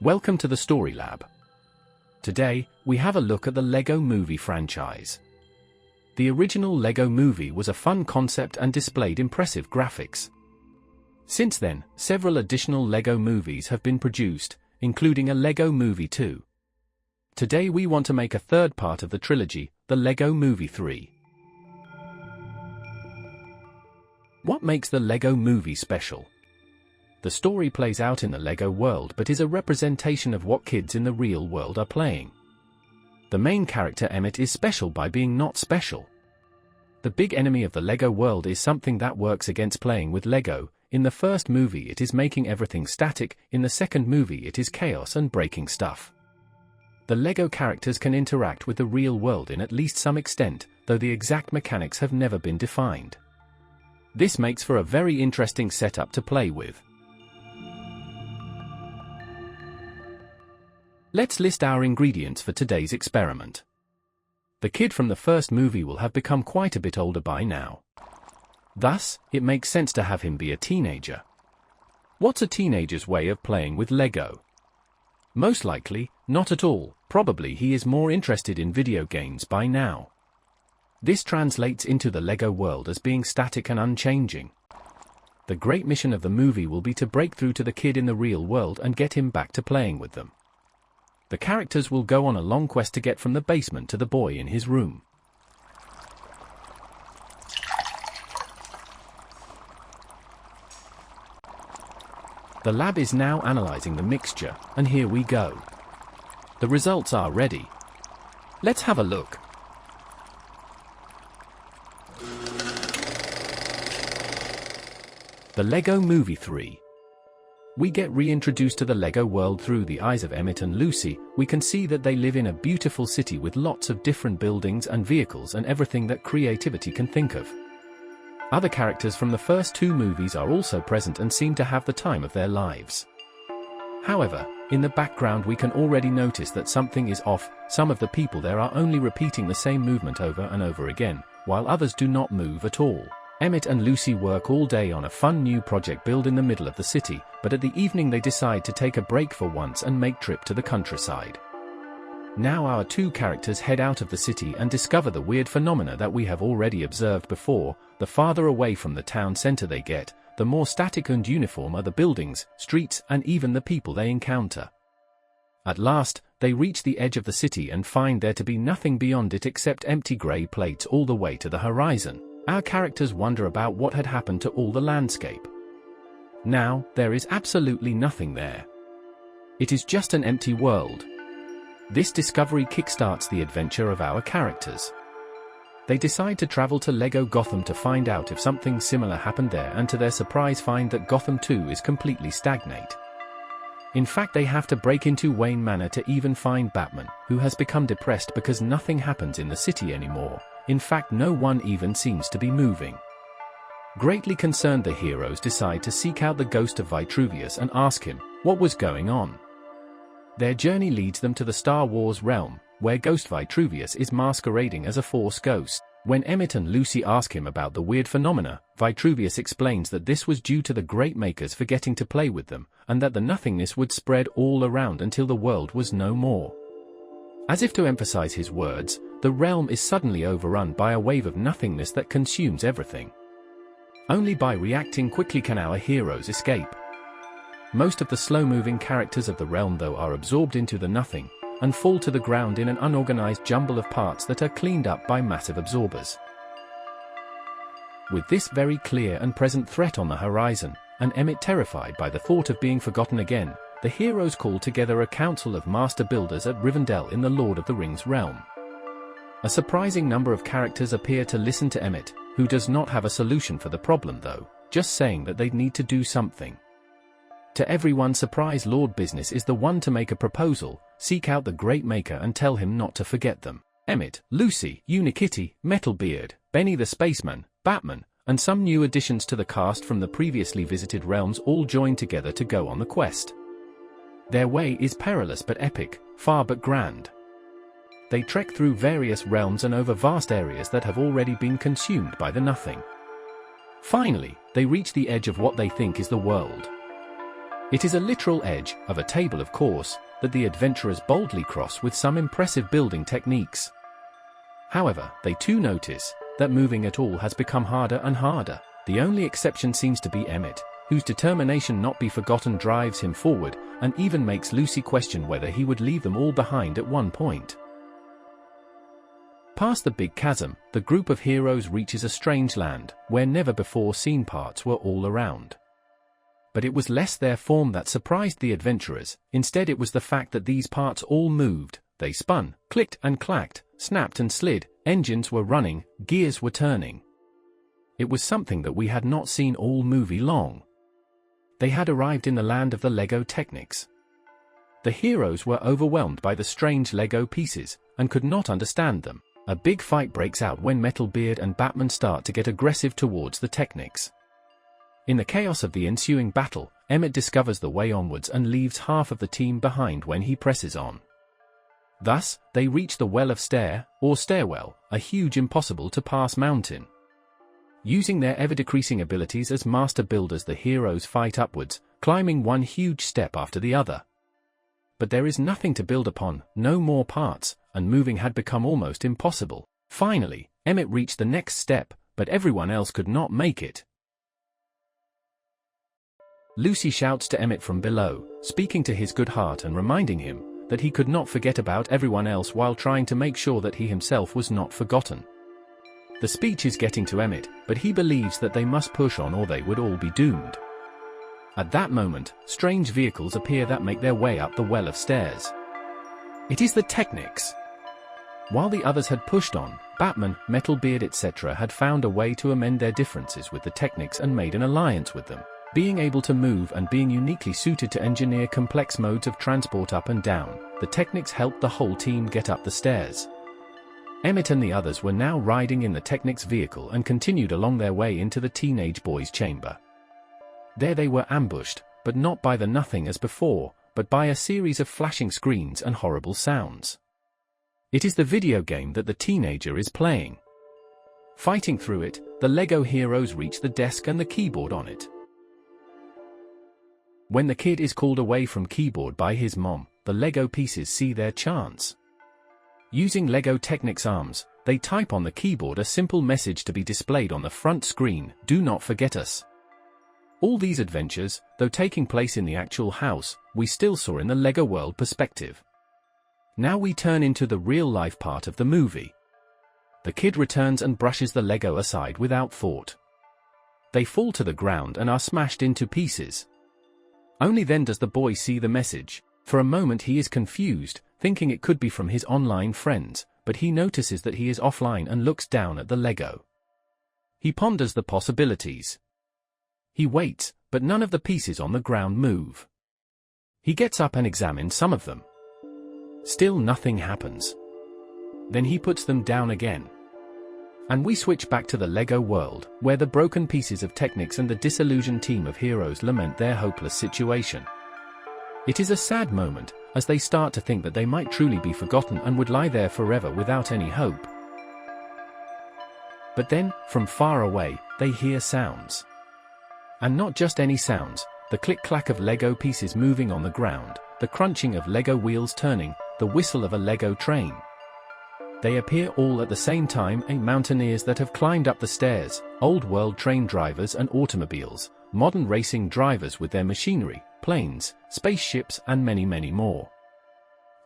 Welcome to the Story Lab. Today, we have a look at the Lego Movie franchise. The original Lego Movie was a fun concept and displayed impressive graphics. Since then, several additional Lego movies have been produced, including a Lego Movie 2. Today we want to make a third part of the trilogy, the Lego Movie 3. What makes the Lego Movie special? The story plays out in the Lego world but is a representation of what kids in the real world are playing. The main character Emmet is special by being not special. The big enemy of the Lego world is something that works against playing with Lego. In the first movie it is making everything static, in the second movie it is chaos and breaking stuff. The Lego characters can interact with the real world in at least some extent, though the exact mechanics have never been defined. This makes for a very interesting setup to play with. Let's list our ingredients for today's experiment. The kid from the first movie will have become quite a bit older by now. Thus, it makes sense to have him be a teenager. What's a teenager's way of playing with Lego? Most likely, not at all. Probably he is more interested in video games by now. This translates into the Lego world as being static and unchanging. The great mission of the movie will be to break through to the kid in the real world and get him back to playing with them. The characters will go on a long quest to get from the basement to the boy in his room. The lab is now analyzing the mixture, and here we go. The results are ready. Let's have a look. The Lego Movie 3. We get reintroduced to the Lego world through the eyes of Emmet and Lucy. We can see that they live in a beautiful city with lots of different buildings and vehicles and everything that creativity can think of. Other characters from the first two movies are also present and seem to have the time of their lives. However, in the background we can already notice that something is off. Some of the people there are only repeating the same movement over and over again, while others do not move at all. Emmet and Lucy work all day on a fun new project built in the middle of the city, but at the evening they decide to take a break for once and make trip to the countryside. Now our two characters head out of the city and discover the weird phenomena that we have already observed before. The farther away from the town center they get, the more static and uniform are the buildings, streets, and even the people they encounter. At last, they reach the edge of the city and find there to be nothing beyond it except empty grey plates all the way to the horizon. Our characters wonder about what had happened to all the landscape. Now, there is absolutely nothing there. It is just an empty world. This discovery kickstarts the adventure of our characters. They decide to travel to Lego Gotham to find out if something similar happened there, and to their surprise find that Gotham too is completely stagnant. In fact, they have to break into Wayne Manor to even find Batman, who has become depressed because nothing happens in the city anymore. In fact, no one even seems to be moving. Greatly concerned, the heroes decide to seek out the ghost of Vitruvius and ask him what was going on. Their journey leads them to the Star Wars realm, where Ghost Vitruvius is masquerading as a Force ghost. When Emmet and Lucy ask him about the weird phenomena, Vitruvius explains that this was due to the great makers forgetting to play with them, and that the nothingness would spread all around until the world was no more. As if to emphasize his words, the realm is suddenly overrun by a wave of nothingness that consumes everything. Only by reacting quickly can our heroes escape. Most of the slow-moving characters of the realm though are absorbed into the nothing, and fall to the ground in an unorganized jumble of parts that are cleaned up by massive absorbers. With this very clear and present threat on the horizon, and Emmet terrified by the thought of being forgotten again, the heroes call together a council of master builders at Rivendell in the Lord of the Rings realm. A surprising number of characters appear to listen to Emmet, who does not have a solution for the problem though, just saying that they'd need to do something. To everyone's surprise, Lord Business is the one to make a proposal: seek out the Great Maker and tell him not to forget them. Emmet, Lucy, Unikitty, Metalbeard, Benny the Spaceman, Batman, and some new additions to the cast from the previously visited realms all join together to go on the quest. Their way is perilous but epic, far but grand. They trek through various realms and over vast areas that have already been consumed by the nothing. Finally, they reach the edge of what they think is the world. It is a literal edge of a table, of course, that the adventurers boldly cross with some impressive building techniques. However, they too notice that moving at all has become harder and harder. The only exception seems to be Emmet, whose determination not be forgotten drives him forward and even makes Lucy question whether he would leave them all behind at one point. Past the big chasm, the group of heroes reaches a strange land, where never-before-seen parts were all around. But it was less their form that surprised the adventurers. Instead, it was the fact that these parts all moved. They spun, clicked and clacked, snapped and slid, engines were running, gears were turning. It was something that we had not seen all movie long. They had arrived in the land of the Lego Technics. The heroes were overwhelmed by the strange Lego pieces, and could not understand them. A big fight breaks out when Metalbeard and Batman start to get aggressive towards the Technics. In the chaos of the ensuing battle, Emmet discovers the way onwards and leaves half of the team behind when he presses on. Thus, they reach the Well of Stairwell, a huge impossible-to-pass mountain. Using their ever-decreasing abilities as master builders, the heroes fight upwards, climbing one huge step after the other. But there is nothing to build upon, no more parts, and moving had become almost impossible. Finally, Emmet reached the next step, but everyone else could not make it. Lucy shouts to Emmet from below, speaking to his good heart and reminding him that he could not forget about everyone else while trying to make sure that he himself was not forgotten. The speech is getting to Emmet, but he believes that they must push on or they would all be doomed. At that moment, strange vehicles appear that make their way up the well of stairs. It is the Technics. While the others had pushed on, Batman, Metalbeard etc. had found a way to amend their differences with the Technics and made an alliance with them. Being able to move and being uniquely suited to engineer complex modes of transport up and down, the Technics helped the whole team get up the stairs. Emmet and the others were now riding in the Technics vehicle and continued along their way into the teenage boy's chamber. There they were ambushed, but not by the nothing as before, but by a series of flashing screens and horrible sounds. It is the video game that the teenager is playing. Fighting through it, the Lego heroes reach the desk and the keyboard on it. When the kid is called away from keyboard by his mom, the Lego pieces see their chance. Using Lego Technics arms, they type on the keyboard a simple message to be displayed on the front screen: "Do not forget us." All these adventures, though taking place in the actual house, we still saw in the Lego world perspective. Now we turn into the real-life part of the movie. The kid returns and brushes the Lego aside without thought. They fall to the ground and are smashed into pieces. Only then does the boy see the message. For a moment he is confused, thinking it could be from his online friends, but he notices that he is offline and looks down at the Lego. He ponders the possibilities. He waits, but none of the pieces on the ground move. He gets up and examines some of them. Still nothing happens. Then he puts them down again. And we switch back to the Lego world, where the broken pieces of Technics and the disillusioned team of heroes lament their hopeless situation. It is a sad moment, as they start to think that they might truly be forgotten and would lie there forever without any hope. But then, from far away, they hear sounds. And not just any sounds, the click-clack of Lego pieces moving on the ground, the crunching of Lego wheels turning, the whistle of a Lego train. They appear all at the same time: mountaineers that have climbed up the stairs, old-world train drivers and automobiles, modern racing drivers with their machinery, planes, spaceships and many more.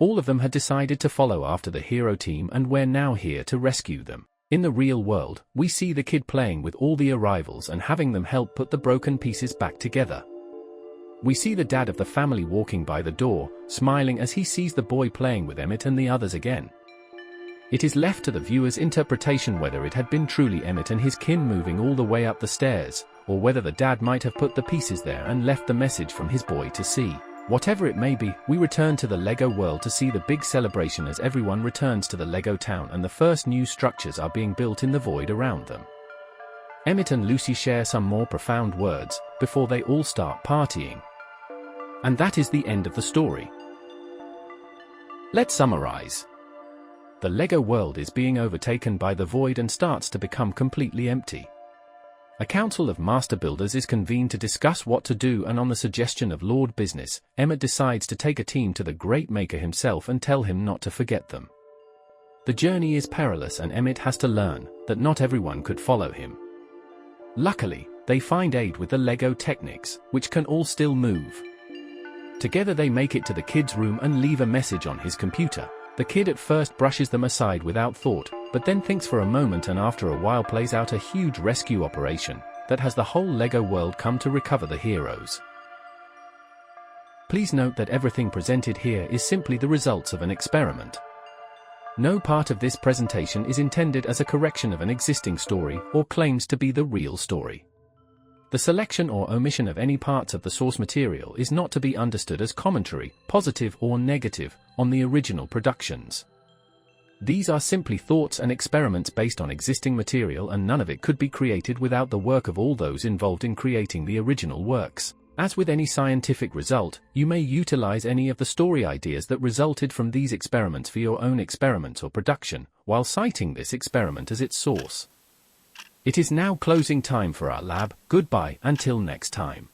All of them had decided to follow after the hero team and we're now here to rescue them. In the real world, we see the kid playing with all the arrivals and having them help put the broken pieces back together. We see the dad of the family walking by the door, smiling as he sees the boy playing with Emmet and the others again. It is left to the viewer's interpretation whether it had been truly Emmet and his kin moving all the way up the stairs, or whether the dad might have put the pieces there and left the message from his boy to see. Whatever it may be, we return to the Lego world to see the big celebration as everyone returns to the Lego town and the first new structures are being built in the void around them. Emmet and Lucy share some more profound words before they all start partying. And that is the end of the story. Let's summarize. The Lego world is being overtaken by the void and starts to become completely empty. A council of master builders is convened to discuss what to do, and on the suggestion of Lord Business, Emmet decides to take a team to the great maker himself and tell him not to forget them. The journey is perilous and Emmet has to learn that not everyone could follow him. Luckily, they find aid with the Lego Technics, which can all still move. Together they make it to the kid's room and leave a message on his computer. The kid at first brushes them aside without thought, but then thinks for a moment and after a while plays out a huge rescue operation that has the whole Lego world come to recover the heroes. Please note that everything presented here is simply the results of an experiment. No part of this presentation is intended as a correction of an existing story or claims to be the real story. The selection or omission of any parts of the source material is not to be understood as commentary, positive or negative, on the original productions. These are simply thoughts and experiments based on existing material, and none of it could be created without the work of all those involved in creating the original works. As with any scientific result, you may utilize any of the story ideas that resulted from these experiments for your own experiments or production, while citing this experiment as its source. It is now closing time for our lab. Goodbye until next time.